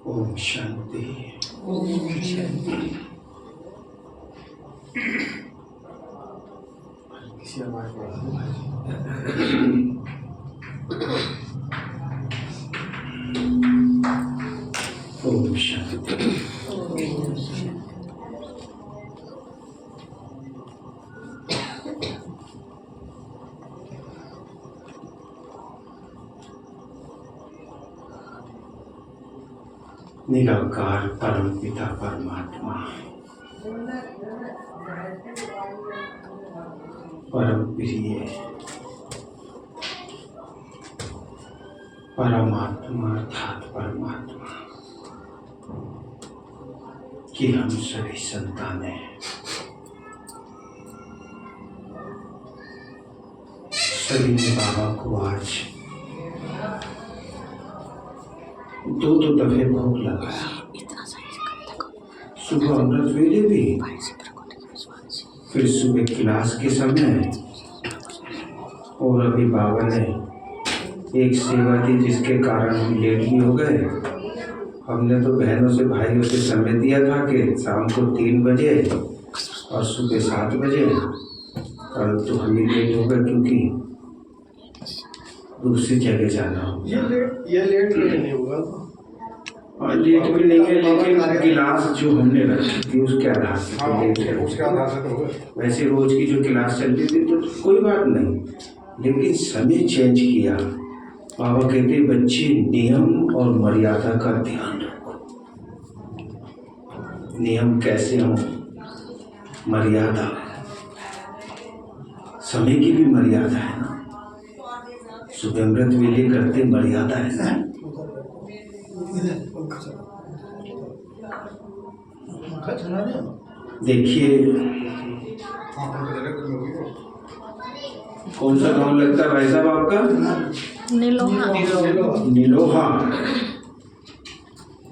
ओम शांति। ओम शांति। किसी आवाज ओम शांति। ओम शांति। निराकार परम पिता परमात्मा परम प्रिय परमात्मा अर्थात परमात्मा कि हम सभी संतानें सभी ने बाबा को आज दो दफे भोग लगाया। सुबह अमृत वेले भी, फिर सुबह क्लास के समय, और अभी बाबा ने एक सेवा दी जिसके कारण हम लेट भी हो गए। हमने तो बहनों से भाइयों से समय दिया था कि शाम को 3 बजे और सुबह 7 बजे, परंतु हम ही लेट हो गए क्योंकि दूसरी जगह जाना हो। ये लेट नहीं होगा। और लेट भी नहीं है, लेकिन क्लास जो हमने रखी थी उसके आधार से तो लेट है। उसके आधार से तो वैसे रोज की जो क्लास चलती थी तो कोई बात नहीं, लेकिन समय चेंज किया। बाबा कहते बच्चे नियम और मर्यादा का ध्यान रखो। नियम कैसे हो, मर्यादा, समय की भी मर्यादा है ना। सुबह अमृत वेले करते मर्यादा है ना। देखिए कौन सा गांव लगता है भाई साहब आपका? नीलोहा। नीलोहा।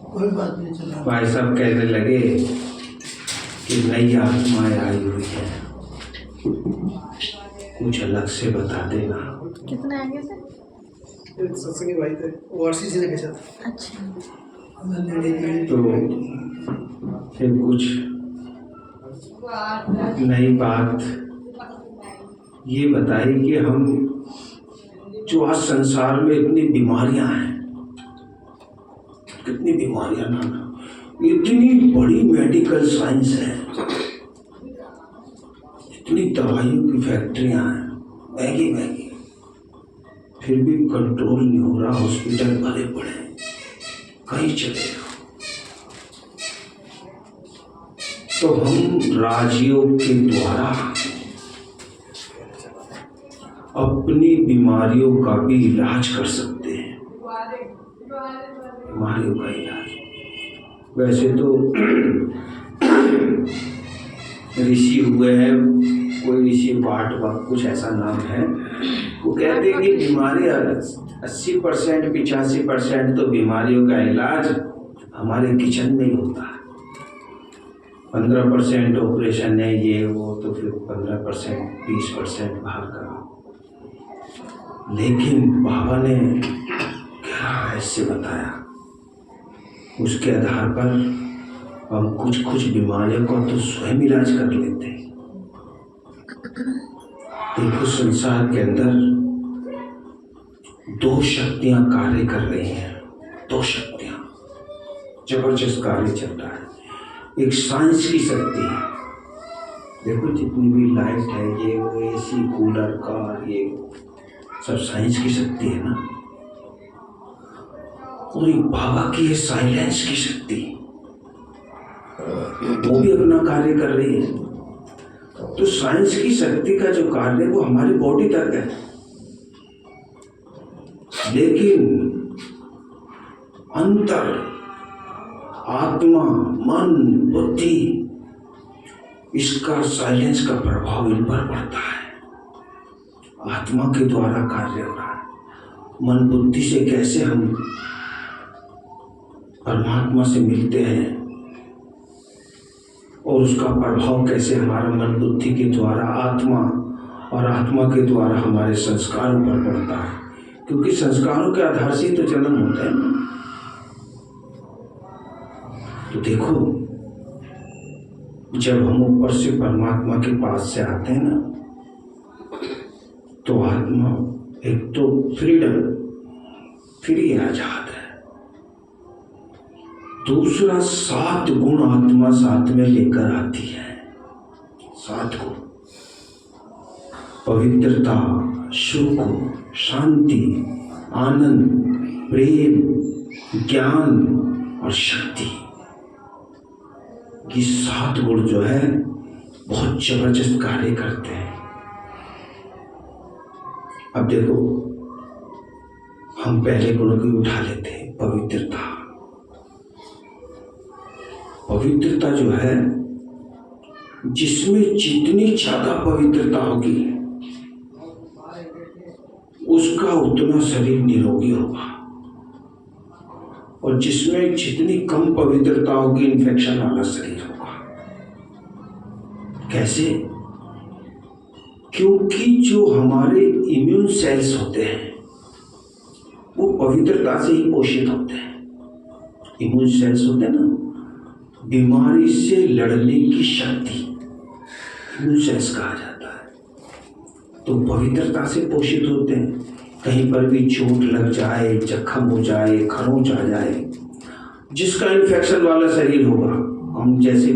कोई बात नहीं चला। भाई साहब कहने लगे कि नई आत्माएं आई हुई है, कुछ अलग से बता देना। कितने आगे से? एक सत्संगी भाई थे, वो आरसीसी लेके चलते। अच्छा। तो फिर कुछ नई बात ये बताई कि हम जो आज संसार में इतनी बीमारियां हैं, कितनी बीमारियां ना, इतनी बड़ी मेडिकल साइंस है, इतनी दवाइयों की फैक्ट्रियां हैं, महंगी महंगी, फिर भी कंट्रोल नहीं हो रहा। हॉस्पिटल भरे पड़े, कहीं चले जाओ। तो हम राजयोग के द्वारा अपनी बीमारियों का भी इलाज कर सकते हैं। बीमारियों का इलाज वैसे तो ऋषि हुए हैं, कोई ऋषि वाट कुछ ऐसा नाम है, वो कहते हैं कि बीमारी 80% 85% तो बीमारियों का इलाज हमारे किचन में ही होता है। 15% ऑपरेशन है ये वो, तो फिर 15% 20% बाहर का। लेकिन बाबा ने क्या ऐसे बताया, उसके आधार पर हम कुछ बीमारियों का तो स्वयं इलाज कर लेते हैं। देखो संसार के अंदर 2 शक्तियां कार्य कर रही हैं, 2 शक्तियां जबरदस्त कार्य चल रहा है। एक साइंस की शक्ति है, देखो जितनी भी लाइट है, ये वो, एसी, कूलर, कार, ये सब साइंस की शक्ति है ना। और एक बाबा की है साइलेंस की शक्ति, वो भी अपना कार्य कर रही है। तो साइंस की शक्ति का जो कार्य है वो हमारी बॉडी तक है, लेकिन अंतर आत्मा, मन, बुद्धि, इसका साइलेंस का प्रभाव इन पर पड़ता है। आत्मा के द्वारा कार्य हो रहा है। मन बुद्धि से कैसे हम परमात्मा से मिलते हैं और उसका प्रभाव कैसे हमारा मन बुद्धि के द्वारा आत्मा और आत्मा के द्वारा हमारे संस्कारों पर पड़ता है, क्योंकि संस्कारों के आधार से तो जन्म होता है ना। तो देखो, जब हम ऊपर से परमात्मा के पास से आते हैं ना, तो आत्मा एक तो फ्रीडम, फ्री आजाद है। दूसरा 7 गुण आत्मा साथ में लेकर आती है। 7 गुण: पवित्रता, सुख, शांति, आनंद, प्रेम, ज्ञान और शक्ति। ये 7 गुण जो है बहुत जबरदस्त कार्य करते हैं। अब देखो, हम पहले गुण की उठा लेते हैं, पवित्रता। पवित्रता जो है, जिसमें जितनी ज्यादा पवित्रता होगी उसका उतना शरीर निरोगी होगा, और जिसमें जितनी कम पवित्रता होगी इन्फेक्शन वाला शरीर होगा। कैसे? क्योंकि जो हमारे इम्यून सेल्स होते हैं वो पवित्रता से ही पोषित होते हैं। इम्यून सेल्स होते हैं ना, बीमारी से लड़ने की शक्ति इम्यून सेल्स कहा जाता है। तो पवित्रता से पोषित होते हैं। कहीं पर भी चोट लग जाए, जख्म हो जाए, खरोंच आ जाए, जिसका इन्फेक्शन वाला शरीर होगा, हम जैसे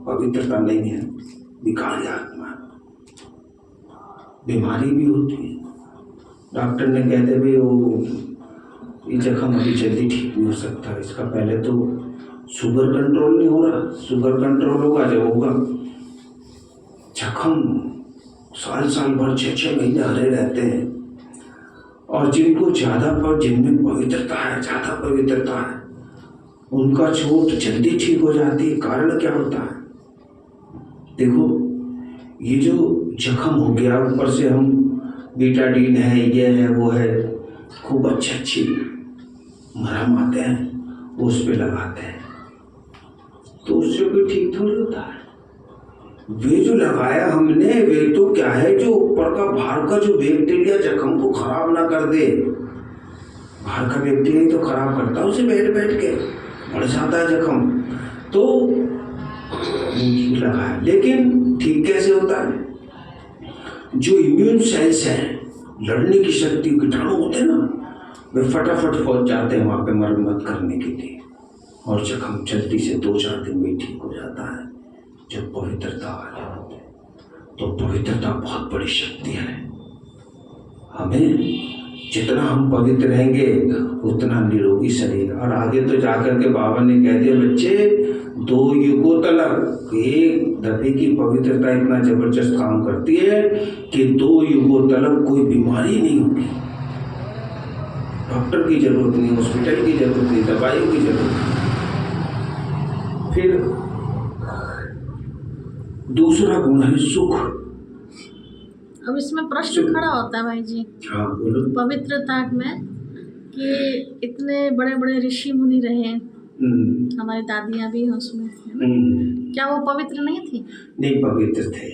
पवित्रता नहीं है, विकारी आत्मा, बीमारी भी होती है। डॉक्टर ने कहते भाई वो ये जख्म अभी जल्दी ठीक नहीं हो सकता, इसका पहले तो शुगर कंट्रोल नहीं हो रहा। शुगर कंट्रोल होगा जब होगा। जख्म साल साल भर 6-6 महीने हरे रहते हैं, और जिनको जिनमें पवित्रता है, ज़्यादा पवित्रता है, उनका चोट जल्दी ठीक हो जाती है। कारण क्या होता है? देखो, ये जो जख्म हो गया, ऊपर से हम बीटाडीन है, ये है, वो है, खूब अच्छी मरहम आते हैं, वो उस पर लगाते हैं, तो उससे कोई ठीक थोड़ी होता है। वे जो लगाया हमने, वे तो क्या है, जो ऊपर का बाहर का जो बैक्टीरिया जख्म को खराब ना कर दे। बाहर का बैक्टीरिया तो खराब करता है, उसे बैठ के बढ़ जाता है जख्म, तो लगाया। लेकिन ठीक कैसे होता है? जो इम्यून सेल्स हैं, लड़ने की शक्ति, कीटाणु होते हैं ना, वे फटाफट पहुंच जाते हैं वहां पे मरम्मत करने के लिए, और जख्म जल्दी से 2-4 दिन में ठीक हो जाता है जब पवित्रता वाले होते हैं। तो पवित्रता बहुत बड़ी शक्ति है। हमें जितना हम पवित्र रहेंगे उतना निरोगी शरीर। और आगे तो जाकर के बाबा ने कह दिया, बच्चे 2 युगों तक, एक दफे की पवित्रता इतना जबरदस्त काम करती है कि 2 युगों तक कोई बीमारी नहीं होगी। डॉक्टर की जरूरत नहीं, हॉस्पिटल की जरूरत नहीं, दवाइयों की जरूरत नहीं। फिर दूसरा गुण है सुख। अब इसमें प्रश्न खड़ा होता है भाई जी, हाँ बोलो। पवित्रता में कि इतने बड़े बड़े ऋषि मुनि रहे, हमारी दादियाँ भी हैं उसमें, क्या वो पवित्र नहीं थी? नहीं, पवित्र थे,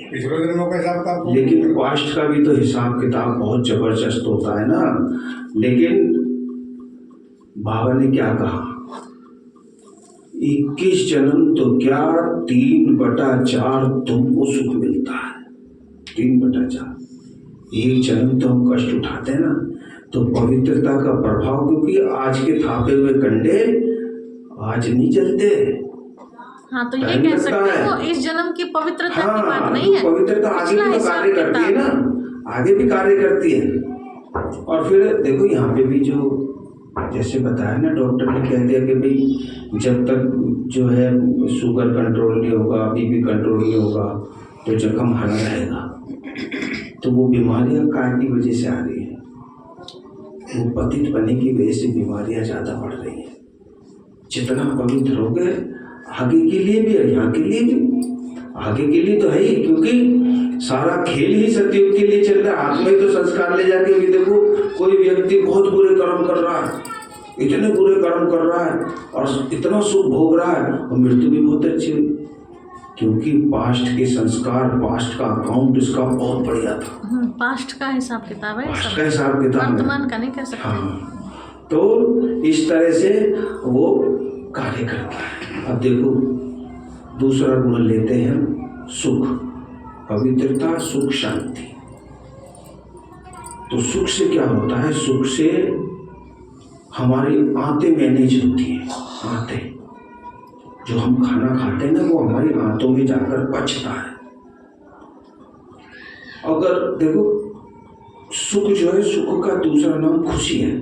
लेकिन पास्ट का भी तो हिसाब किताब बहुत जबरदस्त होता है ना। लेकिन बाबा ने क्या कहा, 21 जन्म तो क्या, 3/4 तुमको सुख मिलता है। 3/4 एक जन्म तो हम कष्ट उठाते हैं ना। तो पवित्रता का प्रभाव, क्योंकि आज के थापे हुए कंडे आज नहीं चलते। हाँ, तो ये कह सकते हैं वो इस जन्म की पवित्रता की बात नहीं है। पवित्रता आगे भी तो कार्य करती है ना, आगे भी कार्य करती है। और फिर देखो यहाँ पे भी जो जैसे बताया ना, डॉक्टर ने कह दिया कि भाई जब तक जो है शुगर कंट्रोल नहीं होगा, बीपी कंट्रोल नहीं होगा, तो जख्म हरा रहेगा। तो वो बीमारियां काय की वजह से आ रही है? वो पतित बनने की वजह से बीमारियां ज़्यादा बढ़ रही हैं। जितना पवित्र हो गए, आगे के लिए भी और यहाँ के लिए भी। आगे के लिए तो है ही, क्योंकि सारा खेल ही सतयुग के लिए चल रहा है। हाथ में तो संस्कार ले जाके भी देखो, कोई व्यक्ति बहुत बुरे कर्म कर रहा है, इतने बुरे कर्म कर रहा है और इतना सुख भोग रहा है, और मृत्यु भी बहुत अच्छी हुई, क्योंकि पास्ट के संस्कार, पास्ट का अकाउंट इसका बहुत बढ़िया था। पास्ट का हिसाब किताब है, पास्ट का हिसाब किताब, वर्तमान का नहीं कह सकते। हाँ, तो इस तरह से वो कार्य करता है। अब देखो दूसरा गुण लेते हैं सुख, पवित्रता, सुख, शांति। तो सुख से क्या होता है? सुख से हमारी आंतें मैनेज होती हैं। आंतें, जो हम खाना खाते हैं ना, वो हमारी आंतों में जाकर पचता है। अगर देखो सुख जो है, सुख का दूसरा नाम खुशी है।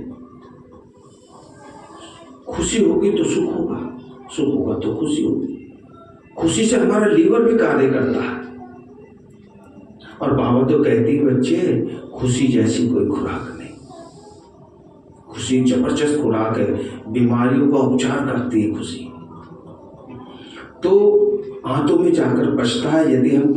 खुशी होगी तो सुख होगा, सुख होगा तो खुशी होगी। खुशी से हमारा लीवर भी कार्य करता है। और बाबा तो कहती है बच्चे, खुशी जैसी कोई खुराक नहीं। खुशी जबरदस्त खुराक है, बीमारियों का उपचार करती है खुशी। तो आंतों में जाकर बचता है। यदि हम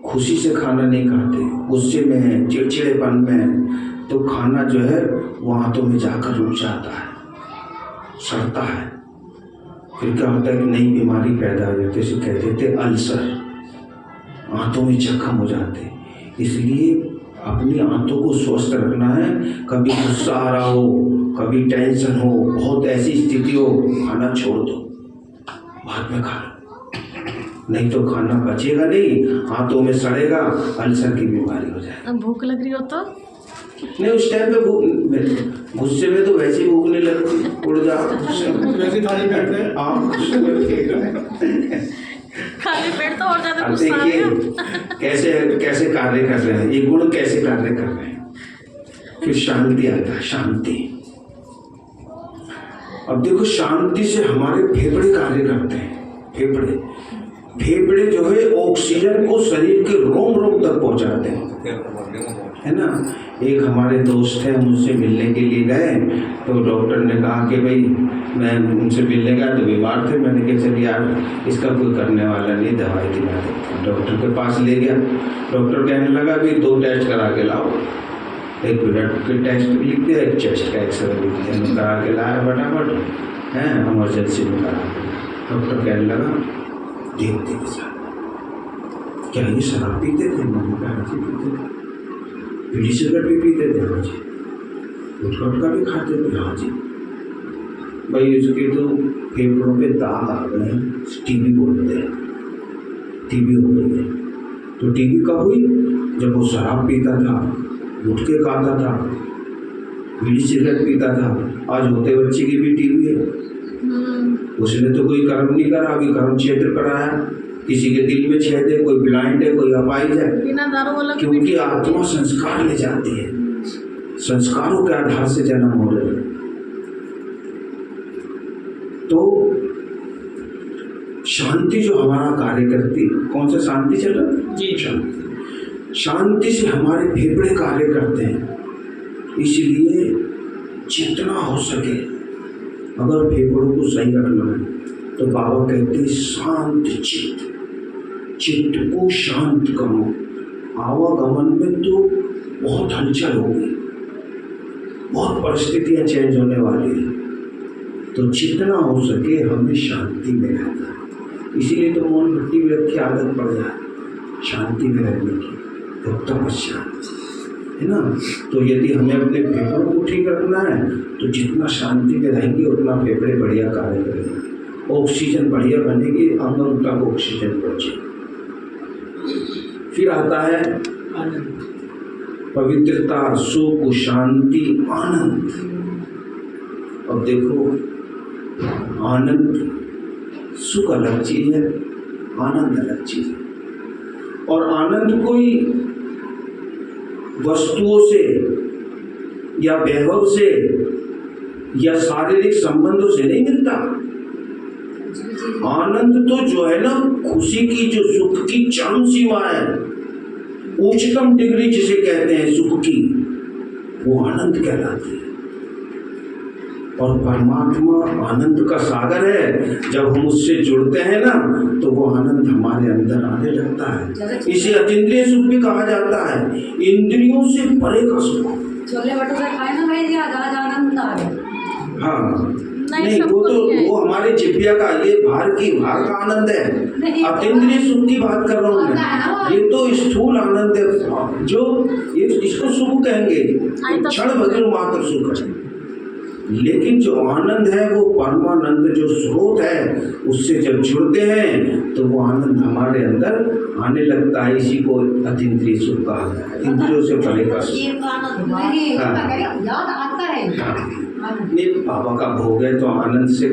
खुशी से खाना नहीं खाते, गुस्से में, चिड़चिड़ेपन में, तो खाना जो है वो आंतों में जाकर रुक जाता है, सड़ता है। फिर क्या होता है कि नई बीमारी पैदा हो जाती है, इसे कहते थे अल्सर। आंतों में जख्म हो जाते। इसलिए अपनी आंतों को स्वस्थ रखना है। कभी गुस्सा आ रहा हो, कभी टेंशन हो, बहुत ऐसी स्थिति हो, खाना छोड़ दो, बाद में खा लो, नहीं तो खाना बचेगा नहीं, हाथों में सड़ेगा, अल्सर की बीमारी हो जाएगी। भूख लग रही हो तो नहीं, उस टाइम पे भूख, गुस्से में तो वैसे ही भूख नहीं लगती, उड़ जाओ वैसे थाली बैठ रहे आप गुस्से में ठीक है। खाली पेट तो और ज्यादा अब गुस्सा आ देखिए गया। कैसे कैसे कार्य कर रहे हैं ये गुण, कैसे कार्य कर रहे हैं। फिर शांति आता है, शांति। अब देखो शांति से हमारे फेफड़े कार्य करते हैं। फेफड़े जो है ऑक्सीजन को शरीर के रोम रोम तक पहुंचाते हैं, है ना। एक हमारे दोस्त है, मुझसे मिलने के लिए गए, तो डॉक्टर ने कहा कि भाई, मैं उनसे मिलने गया तो बीमार थे, मैंने कहा चल यार इसका कोई करने वाला नहीं, दवाई दिला देते। डॉक्टर के पास ले गया। डॉक्टर कहने लगा भी 2 टेस्ट करा के लाओ, एक ब्लड के टेस्ट लिख दिया, एक चेस्ट का एक्सरे लिख दिया। मैं करा के लाया फटाफट, हैं इमरजेंसी में करा के। डॉक्टर कहने लगा देखते के साथ, क्या ये शराब पीते थे? मैंने कहा जी पीते थे। बीड़ी सिगरेट भी पीते थे? हाँ जी। गुटखा भी खाते थे? हाँ जी। भाई इसके तो फेफड़ों पे दाग आ गए हैं, टीबी बोलते हैं, टीबी हो गई है। तो टीबी कब हुई? जब वो शराब पीता था, गुटखे खाता था, बीड़ी सिगरेट पीता था। आज होते बच्चे की भी टीबी है। उसने तो कोई कर्म नहीं करा, अभी कर्म क्षेत्र कराया, किसी के दिल में छेद है, कोई ब्लाइंड है, कोई अपाहिज है, बिना दारू वाला क्योंकि आत्मा संस्कार ले जाती है, संस्कारों के आधार से जन्म हो रहे हैं। तो शांति जो हमारा कार्य करती, कौन सा शांति चल रहा है जी? शांति। शांति से हमारे फेफड़े कार्य करते हैं। इसलिए जितना हो सके अगर फेफड़ों को सही रखना है तो बाबा कहते हैं शांत चित्त, चित्त को शांत करो। आवागमन में तो बहुत हलचल होगी, बहुत परिस्थितियां चेंज होने वाली है, तो जितना हो सके हमें शांति में रहना है। इसीलिए तो मौन भट्टी व्रत की आदत पड़ जाए, शांति में रहने की, तपस्या, है ना। तो यदि हमें अपने फेफड़ों को ठीक रखना है तो जितना शांति में रहेंगे उतना फेफड़े बढ़िया कार्य करेंगे, ऑक्सीजन बढ़िया बनेगी, अंदर तक ऑक्सीजन पहुँचे। फिर आता है पवित्रता, सुख, शांति, आनंद। अब देखो आनंद, सुख अलग चीज है, आनंद अलग चीज है। और आनंद कोई वस्तुओं से या वैभव से या शारीरिक संबंधों से नहीं मिलता। आनंद तो जो है ना, खुशी की, जो सुख की चरम सीमा है, उच्चतम डिग्री जिसे कहते हैं सुख की, वो आनंद कहलाती है। और परमात्मा आनंद का सागर है। जब हम उससे जुड़ते हैं ना तो वो आनंद हमारे अंदर आने लगता है। इसे अतीन्द्रिय सुख भी कहा जाता है, इंद्रियों से परे का सुख। छोले भटूरे खाए ना भाई जी, आज आनंद आ गया। हाँ नहीं, वो हमारे जिभ्या का, ये बाहर का आनंद है। अतीन्द्रिय सुख की बात कर रहा हूँ मैं, ये तो स्थूल आनंद है, जो इसको सुख कहेंगे, क्षण भर मात्र सुख है। लेकिन जो आनंद है वो परमानंद जो स्रोत है उससे जब जुड़ते हैं तो वो आनंद हमारे अंदर आने लगता है। इसी को अतीन्द्रिय सुख कहा है, इंद्रियों से परे का सुख। याद आता है। नहीं, बाबा का भोग है तो आनंद से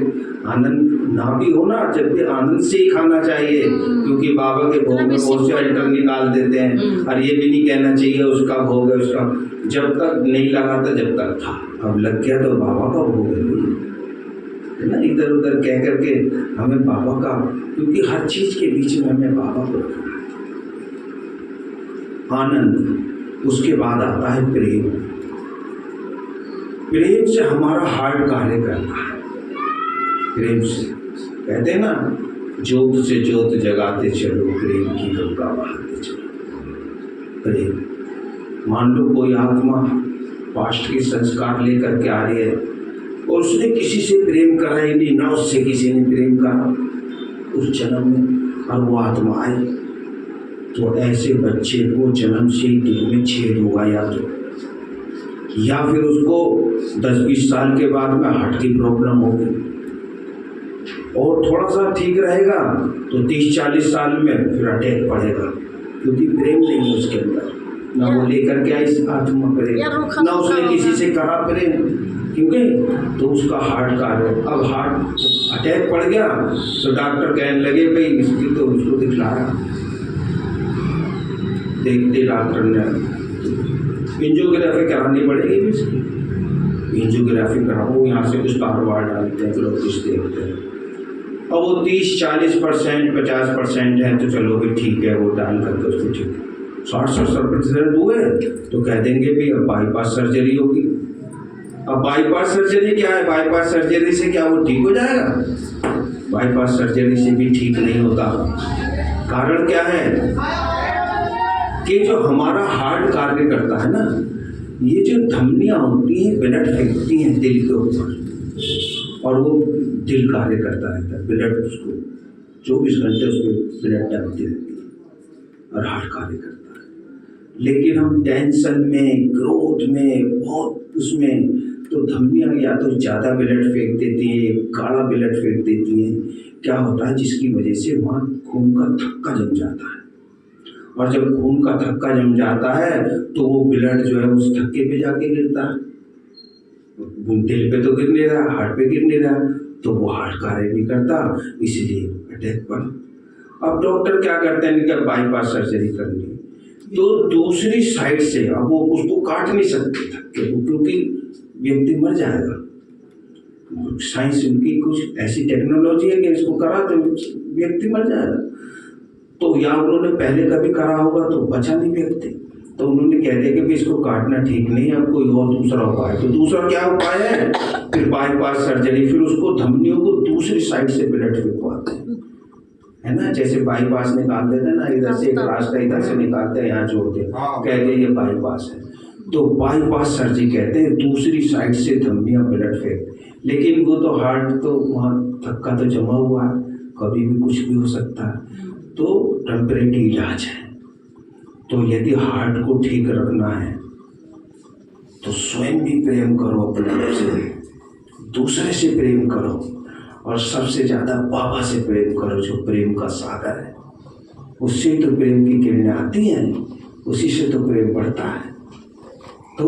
आनंद ना भी हो ना, जब भी आनंद से ही खाना चाहिए, क्योंकि बाबा के भोग में बहुत से अल्टर निकाल देते हैं। और ये भी नहीं कहना चाहिए उसका भोग है, उसका जब तक नहीं लगा था जब तक था, अब लग गया तो बाबा का भोग है ना। इधर उधर कह करके हमें बाबा का, क्योंकि हर चीज के बीच में हमें बाबा को रखना है। आनंद, उसके बाद आता है प्रेम। प्रेम से हमारा हार्ट कार्य करता है। प्रेम से कहते हैं ना, ज्योत से ज्योत जगाते चलो, प्रेम की गंगा बहाते चलो। प्रेम, मान लो कोई आत्मा पास्ट के संस्कार लेकर के आ रही है और उसने किसी से प्रेम करा ही नहीं, ना उससे किसी ने प्रेम करा उस जन्म में, और वो आत्मा आई, तो ऐसे बच्चे को जन्म से ही दिल में छेद होगा, या फिर उसको 10-20 साल के बाद में हार्ट की प्रॉब्लम होगी, और थोड़ा सा ठीक रहेगा तो 30-40 साल में फिर अटैक पड़ेगा, क्योंकि प्रेम नहीं है उसके अंदर, ना वो लेकर के आई आत्मा प्रेम, ना उसने किसी से कहा प्रेम, क्योंकि तो उसका हार्ट का है। अब हार्ट अटैक पड़ गया तो डॉक्टर कहने लगे भाई इसकी तो उसको दिखलाया, देखते डॉक्टर ने एंजियोग्राफी करानी पड़ेगी इसकी, एंजियोग्राफी कराओ, यहाँ से कुछ कारोबार डालते हैं, लोग कुछ देखते हैं। अब वो 30-40%, 50% है तो चलो भी ठीक है, वो डाल करके उसको ठीक। 60-70% हुए तो कह देंगे भी अब बाईपास सर्जरी होगी। अब बाईपास सर्जरी क्या है? बाईपास सर्जरी से क्या वो ठीक हो जाएगा? बाईपास सर्जरी से भी ठीक नहीं होता। कारण क्या है कि जो हमारा हार्ट कार्य करता है ना, ये जो धमनियाँ होती हैं ब्लड फेंकती हैं दिल के ऊपर, और वो दिल कार्य करता रहता है, ब्लड उसको 24 घंटे उसको ब्लड डालती रहती है और हार्ट कार्य करता है। लेकिन हम टेंशन में, क्रोध में, बहुत उसमें, तो धमनियाँ या तो ज़्यादा ब्लड फेंक देती हैं, गाढ़ा ब्लड फेंक देती हैं। क्या होता है? जिसकी वजह से वहाँ खून का थक्का जम जाता है, और जब खून का थक्का जम जाता है तो वो ब्लड जो है उस थक्के पे जाके गिरता है, दिल पे तो गिर नहीं रहा, हार्ट पे गिर नहीं रहा, तो वो हार्ट कार्य नहीं करता, इसलिए अटैक पर। अब डॉक्टर क्या करते हैं कि बाईपास सर्जरी करनी, तो दूसरी साइड से, अब वो उसको काट नहीं सकते थक्के को, क्योंकि व्यक्ति मर जाएगा। साइंस उनकी कुछ ऐसी टेक्नोलॉजी है कि इसको करा तो व्यक्ति मर जाएगा। तो या उन्होंने पहले कभी करा होगा तो बचा नहीं व्यक्ति, तो उन्होंने कह दिया कि इसको काटना ठीक नहीं है, अब कोई और दूसरा उपाय। तो दूसरा क्या उपाय है? फिर बाईपास सर्जरी, फिर उसको धमनियों को दूसरी साइड से ब्लड फेंकवाते हैं, है ना। जैसे बाईपास निकाल देते हैं ना, इधर से एक रास्ता इधर से निकालते हैं, यहाँ जोड़ते हैं, कहते हैं ये बाईपास है। तो बाईपास सर्जरी कहते हैं दूसरी साइड से धमनियाँ ब्लड फेंक, लेकिन वो तो हार्ट तो वहाँ थक्का तो जमा हुआ है, कभी भी कुछ भी हो सकता है, तो टेम्परेरी इलाज है। तो यदि हार्ट को ठीक रखना है तो स्वयं भी प्रेम करो अपने आप से, दूसरे से प्रेम करो, और सबसे ज़्यादा बाबा से प्रेम करो, जो प्रेम का सागर है। उससे तो प्रेम की किरणें आती हैं, उसी से तो प्रेम बढ़ता है। तो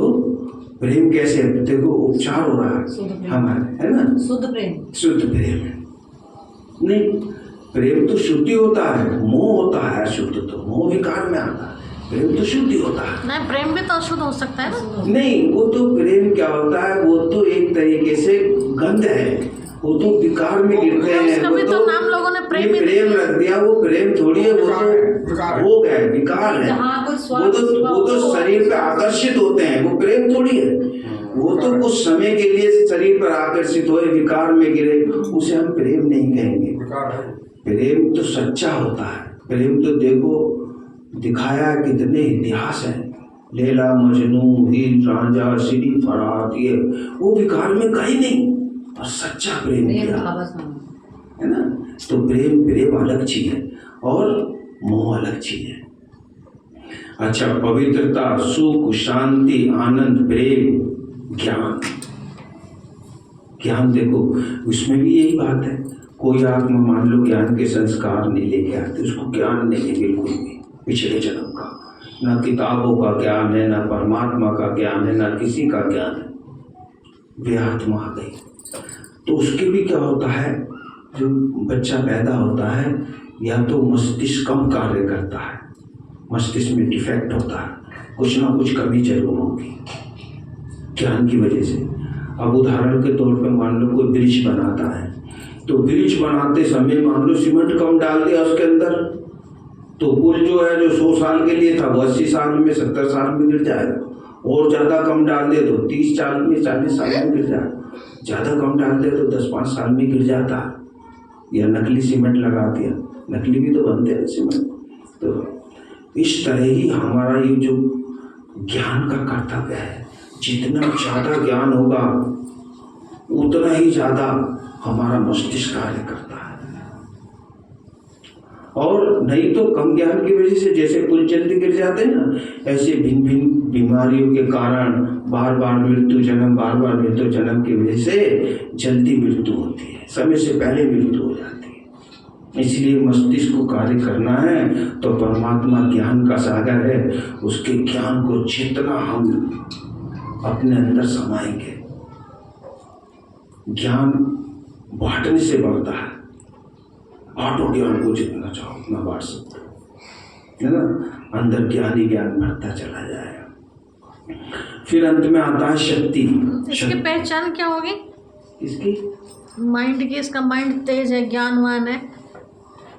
प्रेम कैसे? देखो उपचार हो रहा है हमारे, है ना, शुद्ध प्रेम। शुद्ध प्रेम नहीं, प्रेम तो शुद्धि होता है, मोह होता है अशुद्ध, तो मोह विकार में आता है। प्रेम तो शुद्धि होता है। नहीं, प्रेम भी तो अशुद्ध हो सकता है ना। नहीं, वो तो प्रेम क्या होता है, वो तो एक तरीके से गंध है, वो तो विकार में गिरते हैं। वो तो नाम लोगों ने प्रेम रख दिया, वो प्रेम थोड़ी है, वो तो हो गया विकार है। वो तो शरीर पे आकर्षित होते हैं, वो प्रेम थोड़ी है। वो तो कुछ समय के लिए शरीर पर आकर्षित हुए, विकार में गिरे, उसे हम प्रेम नहीं कहेंगे। प्रेम तो सच्चा होता है। प्रेम तो देखो दिखाया कितने इतिहास हैं, लैला मजनू, हीर रांझा, श्री फरहाद, ये वो विकार में कहीं नहीं, और सच्चा प्रेम किया, है ना। तो प्रेम अलग चीज है और मोह अलग चीज है। अच्छा, पवित्रता, सुख, शांति, आनंद, प्रेम, ज्ञान, ज्ञान देखो उसमें भी यही बात है। कोई आत्मा मान लो ज्ञान के संस्कार नहीं लेके आती, उसको ज्ञान नहीं है बिल्कुल भी पिछले जन्म का, ना किताबों का ज्ञान है, ना परमात्मा का ज्ञान है, ना किसी का ज्ञान है। वे आत्मा आ गई तो उसके भी क्या होता है, जो बच्चा पैदा होता है या तो मस्तिष्क कम कार्य करता है, मस्तिष्क में डिफेक्ट होता है, कुछ ना कुछ कमी जरूर होगी ज्ञान की वजह से। अब उदाहरण के तौर पे मान लो कोई ब्रिज बनाता है, तो ब्रिज बनाते समय मान लो सीमेंट कम डाल दिया उसके अंदर, तो पुल जो है जो 100 साल के लिए था वो 80 साल में 70 साल में गिर जाएगा, और ज़्यादा कम डाल दे तो 30 साल में 40 साल में गिर जाएगा, ज़्यादा कम डाल दे तो 10-5 साल में गिर जाता है। या नकली सीमेंट लगा दिया, नकली भी तो बनते हैं सीमेंट। तो इस तरह ही हमारा ये जो ज्ञान का कर्तव्य है, जितना ज़्यादा ज्ञान होगा उतना ही ज़्यादा हमारा मस्तिष्क कार्य करता है। और नहीं तो कम ज्ञान की वजह से जैसे पुल जल्दी गिर जाते हैं ना, ऐसे भिन्न भिन्न बीमारियों के कारण बार बार मृत्यु जन्म की वजह से जल्दी मृत्यु होती है, समय से पहले मृत्यु हो जाती है। इसलिए मस्तिष्क को कार्य करना है तो परमात्मा ज्ञान का सागर है, उसके ज्ञान को जितना हम अपने अंदर समाएंगे, ज्ञान बांटने से बढ़ता है। बांटो ज्ञान को जितना चाहो उतना बांट सकते हो, है ना। अंदर ज्ञान ही ज्ञान बढ़ता चला जाएगा। फिर अंत में आता है शक्ति। इसकी पहचान क्या होगी? इसकी माइंड की, इसका माइंड तेज है, ज्ञानवान है,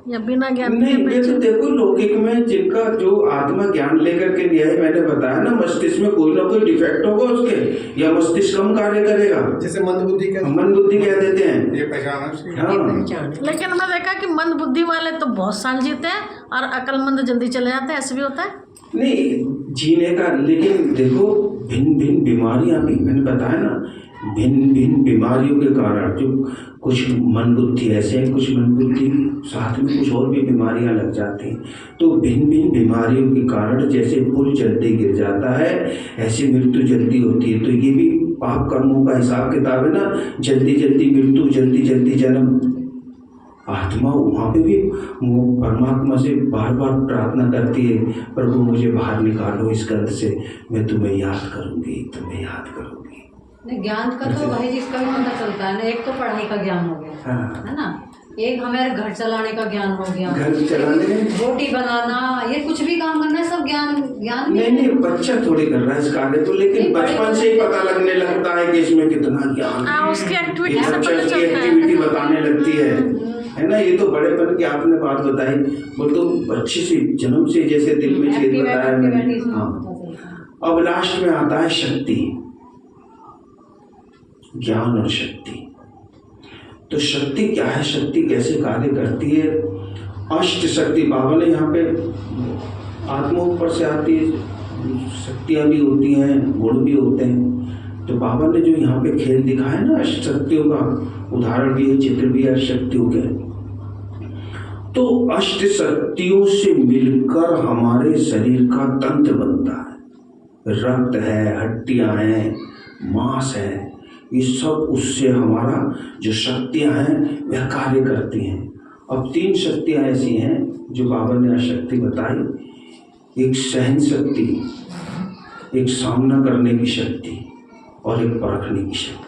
या बिना ज्ञान नहीं, ये तो देखो लौकिक में जिनका जो आत्मा ज्ञान लेकर के लिया है, मैंने बताया ना मस्तिष्क में कोई ना कोई डिफेक्ट होगा उसके, या मस्तिष्क कम कार्य करेगा, जैसे मंद बुद्धि कह देते हैं। ये पहचान है उसकी। हाँ। लेकिन मैं देखा कि मंद बुद्धि वाले तो बहुत साल जीते हैं और अक्लमंद जल्दी चले जाते हैं, ऐसे भी होता है। नहीं जीने का, लेकिन देखो भिन्न भिन्न बीमारियां भी, मैंने बताया ना, भिन्न भिन्न बीमारियों के कारण जो कुछ मन बुद्धि ऐसे हैं, कुछ मन बुद्धि साथ में कुछ और भी बीमारियां लग जाती हैं। तो भिन्न भिन्न बीमारियों के कारण जैसे पुल जल्दी गिर जाता है, ऐसी मृत्यु जल्दी होती है। तो ये भी पाप कर्मों का हिसाब किताब है ना, जल्दी जल्दी मृत्यु, जल्दी जल्दी जन्म। आत्मा वहाँ पे भी परमात्मा से बार बार प्रार्थना करती है, प्रभु मुझे बाहर निकालो इस गंध से, मैं तुम्हें याद करूँगी, तुम्हें याद करूँगी। ज्ञान का तो भाई जिसका भी पता चलता है ना, एक तो पढ़ाई का ज्ञान हो गया, हाँ। है ना, एक हमारे घर चलाने का ज्ञान हो गया, घर चलाने, रोटी बनाना, ये कुछ भी काम करना है, सब ज्ञान नहीं बच्चा थोड़ी कर रहा है इस कार्य को, लेकिन बचपन से ही पता लगने लगता है कि इसमें कितना ज्ञान है, उसकी एक्टिविटी से बच्चा पता उसकी चलता एक्टिविटी बताने लगती है ना। ये तो बड़ेपन की आपने बात बताई, वो तो बच्चे से जन्म से जैसे दिल में चीज बताया मैंने। हाँ। अब लास्ट में आता है शक्ति, ज्ञान और शक्ति। तो शक्ति क्या है, शक्ति कैसे कार्य करती है? अष्ट शक्ति बाबा ने यहाँ पे, आत्मा ऊपर से आती है, शक्तियाँ भी होती हैं, गुण भी होते हैं। तो बाबा ने जो यहाँ पे खेल दिखाया ना अष्ट शक्तियों का, उदाहरण भी है, चित्र भी है अष्ट शक्तियों के। तो अष्ट शक्तियों से मिलकर हमारे शरीर का तंत्र बनता है, रक्त है, हड्डियाँ हैं, मांस है, ये सब उससे हमारा जो शक्तियाँ हैं वह कार्य करती हैं। अब 3 शक्तियाँ ऐसी हैं जो बाबा ने शक्ति बताई, एक सहन शक्ति, एक सामना करने की शक्ति और एक परखने की शक्ति।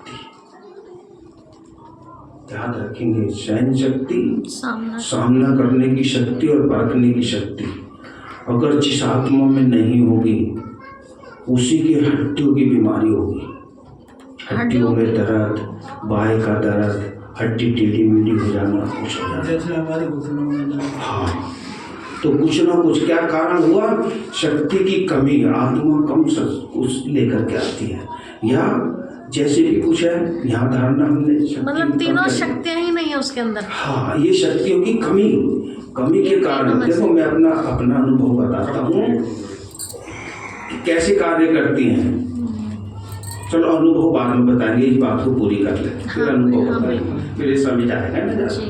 याद रखेंगे, सहन शक्ति, सामना करने की शक्ति और परखने की शक्ति। अगर जिस आत्मा में नहीं होगी उसी की हड्डियों की बीमारी होगी, हड्डियों में दर्द, बाएं का दर्द, हड्डी टेढ़ी मेढ़ी हो जाना, कुछ हो जाना। जैसे हमारे घुटनों में। हाँ, तो कुछ ना कुछ क्या कारण हुआ, शक्ति की कमी, आत्मा कम उस लेकर के आती है, या जैसे भी कुछ है यहाँ धारणा हमने, मतलब तीनों शक्तियाँ ही नहीं है उसके अंदर। हाँ, ये शक्तियों की कमी के कारण, देखो मैं अपना अनुभव बताता हूँ कैसे कार्य करती हैं। चलो अनुभव बाद में बताएंगे, इस बात को पूरी कर लेते, फिर अनुभव बताएंगे, फिर ये समझ आएगा ना जैसे।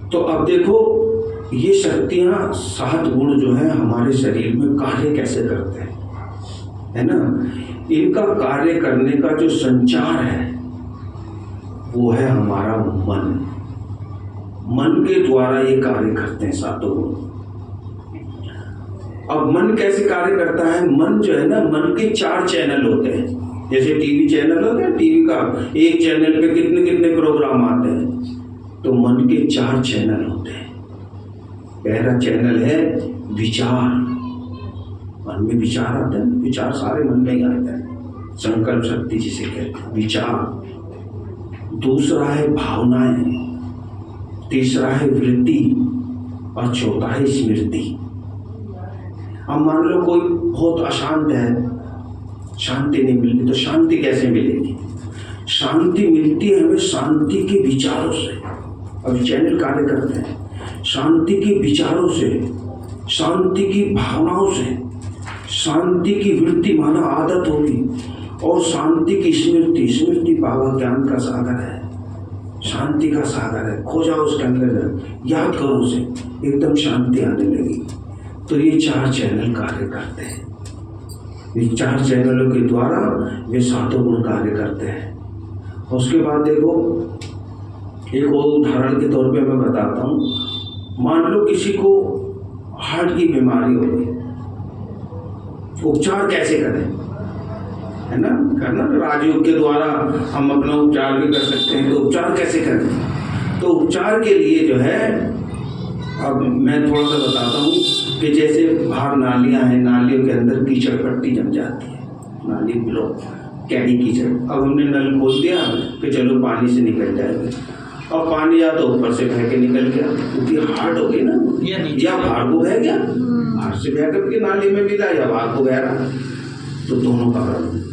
तो अब देखो ये शक्तियाँ 7 गुण जो है हमारे शरीर में कार्य कैसे करते हैं, है ना। इनका कार्य करने का जो संचार है वो है हमारा मन। मन के द्वारा ये कार्य करते हैं सातों गुण। अब मन कैसे कार्य करता है? मन जो है ना, मन के 4 चैनल होते हैं। जैसे टीवी चैनल होते हैं, टीवी का एक चैनल पे कितने कितने प्रोग्राम आते हैं, तो मन के 4 चैनल होते हैं। पहला चैनल है विचार। मन में विचार आते हैं, विचार सारे मन में ही आते हैं, संकल्प शक्ति जिसे कहते हैं, विचार। दूसरा है भावनाएं, तीसरा है वृत्ति और चौथा है स्मृति। अब मान लो कोई बहुत अशांत है, शांति नहीं मिलती, तो शांति कैसे मिलेगी? शांति मिलती है हमें शांति के विचारों से। अब चैनल कार्य करते हैं शांति के विचारों से, शांति की भावनाओं से, शांति की वृत्ति माना आदत होगी, और शांति की स्मृति। स्मृति बाबा ज्ञान का सागर है, शांति का सागर है। खो जाओ उसके अंदर, याद करो उसे, एकदम शांति आने लगी। तो ये 4 चैनल कार्य करते हैं। ये 4 चैनलों के द्वारा वे सातों गुण कार्य करते हैं। उसके बाद देखो, एक और उदाहरण के तौर पे मैं बताता हूँ। मान लो किसी को हार्ट की बीमारी हो गई, उपचार कैसे करें, है ना? करना राजयोग के द्वारा हम अपना उपचार भी कर सकते हैं। तो उपचार कैसे करें? तो उपचार के लिए जो है, अब मैं थोड़ा सा बताता हूँ कि जैसे बाहर नालियाँ हैं, नालियों के अंदर कीचड़ पट्टी जम जाती है, नाली ब्लॉक, कैडी कीचड़। अब हमने नल खोल दिया कि चलो पानी से निकल जाएगा, और पानी या तो ऊपर से बह के निकल गया, क्योंकि हार्ड हो गई ना, या बाहर को बह गया, बाहर से बह करके नाली में मिला, या बाहर को बह रहा, तो दोनों का कारण।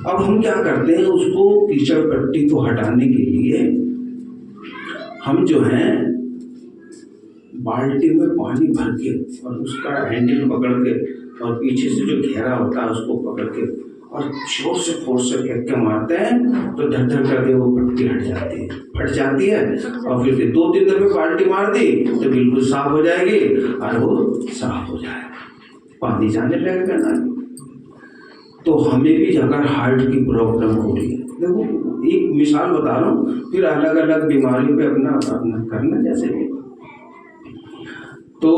अब हम क्या करते हैं, उसको कीचड़ पट्टी को हटाने के लिए हम जो है बाल्टी में पानी भर के और उसका हैंडल पकड़ के और पीछे से जो घेरा होता है उसको पकड़ के और जोर से फोर्स से फेंक के मारते हैं, तो धर धर करके वो पट्टी हट जाती है, फट जाती है। और फिर 2-3 दफे बाल्टी मार दी तो बिल्कुल साफ हो जाएगी, और वो साफ हो जाएगा, पानी जाने लगेगा ना। तो हमें भी अगर हार्ट की प्रॉब्लम हो रही है, देखो एक मिसाल बता रहा हूँ, फिर अलग अलग बीमारियों पे अपना करना जैसे भी। तो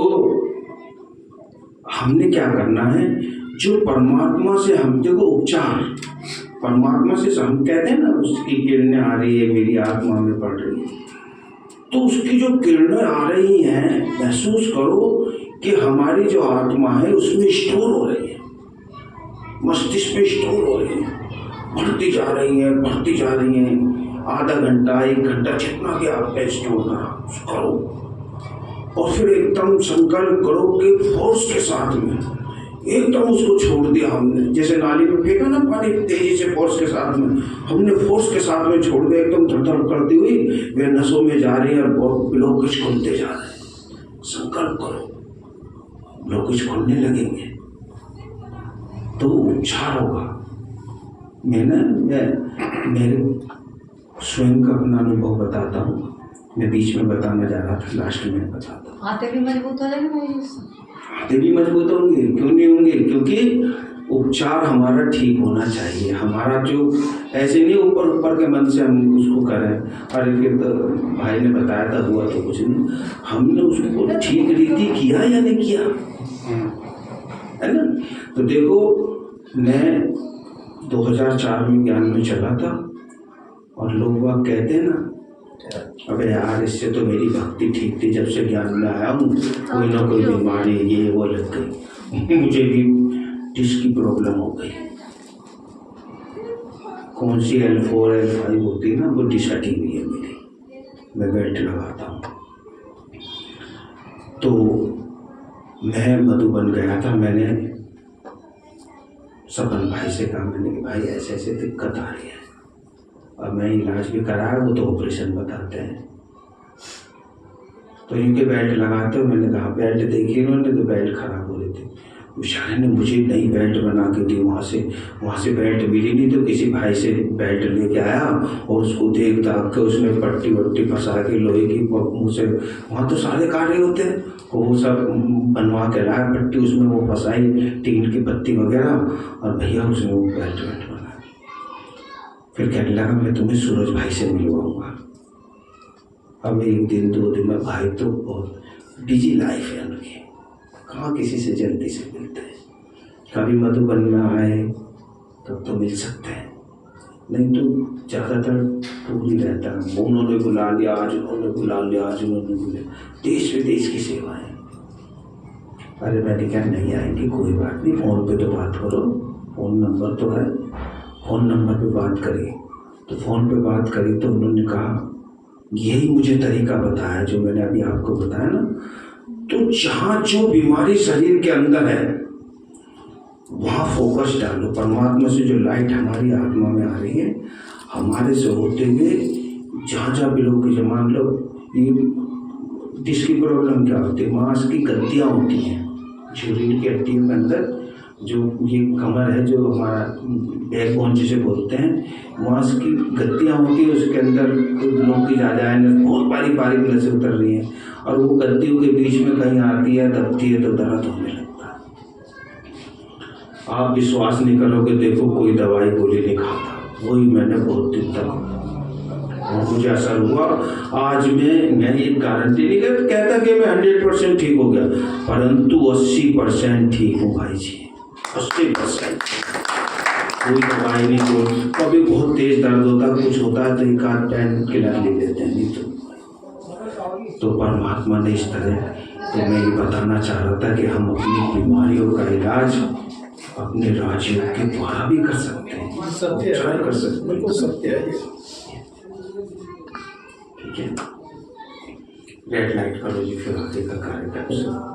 हमने क्या करना है, जो परमात्मा से हम, देखो उपचार परमात्मा से हम कहते हैं ना, उसकी किरणें आ रही है मेरी आत्मा में पड़ रही है, तो उसकी जो किरणें आ रही हैं, महसूस करो कि हमारी जो आत्मा है उसमें स्टोर हो रही है, मस्तिष्क में स्टोर हो रही है, बढ़ती जा रही है, बढ़ती जा रही है। आधा घंटा 1 घंटा जितना कि आपने स्टोर करो, और फिर एकदम संकल्प करो कि फोर्स के साथ में एकदम उसको छोड़ दिया हमने। जैसे नाली में फेंका ना पानी, तेजी से फोर्स के साथ में हमने फोर्स के साथ में छोड़ दिया, एकदम धड़धड़ करती हुई वे नसों में जा रही है और ब्लॉकेज खुलते जा रहे हैं। संकल्प करो, ब्लॉकेज खुलने लगेंगे तो उपचार होगा। मैं मेरे स्वयं का अपना अनुभव बताता हूँ, मैं बीच में बताना जा रहा था, लास्ट में बताता हूँ। हाथे भी मजबूत हो जाएंगे, हाथे भी मजबूत होंगे, क्यों नहीं होंगे? क्योंकि उपचार हमारा ठीक होना चाहिए। हमारा जो ऐसे नहीं ऊपर ऊपर के मन से हम उसको करें, अरे फिर तो भाई ने बताया था हुआ तो कुछ नहीं, हमने उसको ठीक रीति किया या नहीं किया, है ना? तो देखो, मैं 2004 में ज्ञान में चला था, और लोग बाग कहते हैं ना, अबे यार इससे तो मेरी भक्ति ठीक थी, जब से ज्ञान में आया हूँ कोई ना कोई बीमारी ये वो लग गई। मुझे भी डिस्क की प्रॉब्लम हो गई, कौन सी L4 L5 होती है ना, वो डिस्क हटी हुई है मेरी, मैं बेल्ट लगाता हूँ। तो मैं मधुबन गया था, मैंने सपन भाई से कहा, मैंने कि भाई ऐसे ऐसे दिक्कत आ रही है, और मैं इलाज भी कराया, वो तो ऑपरेशन बताते हैं, तो इनके बेल्ट लगाते हो। मैंने कहा बेल्ट देखी उन्होंने, तो बेल्ट खराब हो रही थी। बेचारे ने मुझे नई बेल्ट बना के दी। वहाँ से बेल्ट मिली नहीं तो किसी भाई से बेल्ट लेके आया और उसको देख दाग के उसने पट्टी वट्टी फंसा के लोहे की मुँह से, वहाँ तो सारे कांटे होते हैं, वो सब बनवा के लाया पट्टी, उसमें वो फंसाई टीन की पत्ती वगैरह, और भैया उसने वो बेल्ट बनाया। फिर कहने लगा मैं तुम्हें सूरज भाई से मिलवाऊंगा। अब 1 दिन 2 दिन में, भाई तो बहुत बिजी लाइफ है उनकी, कहाँ किसी से जल्दी से मिलते हैं। कभी मधुबन में आए तब तो मिल सकते हैं, नहीं तो ज़्यादातर दूर ही रहता है। उन्होंने बुला लिया आज, उन्होंने बुला लिया आज, उन्होंने बुला, देश विदेश की सेवाएं। अरे मैंने कहा नहीं आएंगी, कोई बात नहीं, फ़ोन पे तो बात करो, फ़ोन नंबर तो है, फ़ोन नंबर पे बात करिए। तो फ़ोन पे बात करी तो उन्होंने कहा यही मुझे तरीका बताया जो मैंने अभी आपको बताया ना। तो जहाँ जो बीमारी शरीर के अंदर है वहाँ फोकस डालो। परमात्मा से जो लाइट हमारी आत्मा में आ रही है, हमारे से होते हुए जहाँ जहाँ भी लोग, मान लो ये डिस्क की प्रॉब्लम क्या होती है, मांस की गद्दियाँ होती हैं जो रीढ़ की हड्डियों के अंदर, जो ये कमर है जो हमारा बैकबोन जिसे बोलते हैं, मांस की गद्दियाँ होती है, उसके अंदर लोग की ज़्यादा है, बहुत बारीक बारीक नसें उतर रही हैं, और वो गद्दियों के बीच में कहीं आती है, दबती है तो दर्द होने लगता है। आप विश्वास नहीं करोगे, देखो कोई दवाई गोली नहीं खाता, वही मैंने बहुत दिन तक और मुझे असर हुआ। आज मैं ये गारंटी नहीं कहता कि मैं 100% ठीक हो गया, परंतु 80% ठीक हूँ भाई जी, 80%। कोई दवाई नहीं, कोई कभी बहुत तेज दर्द होता कुछ होता है तो एक आध पेन किलर ले लेते हैं, नहीं तो परमात्मा ने इस तरह, तो मैं ये बताना चाह रहा था कि हम अपनी बीमारियों का इलाज अपने राजयोग के द्वारा भी कर सकते हैं, सत्य है, कर सकते हैं, बिल्कुल सत्य है ये। ठीक है, रेड लाइट करो जी, फिर आगे का कार्यक्रम से।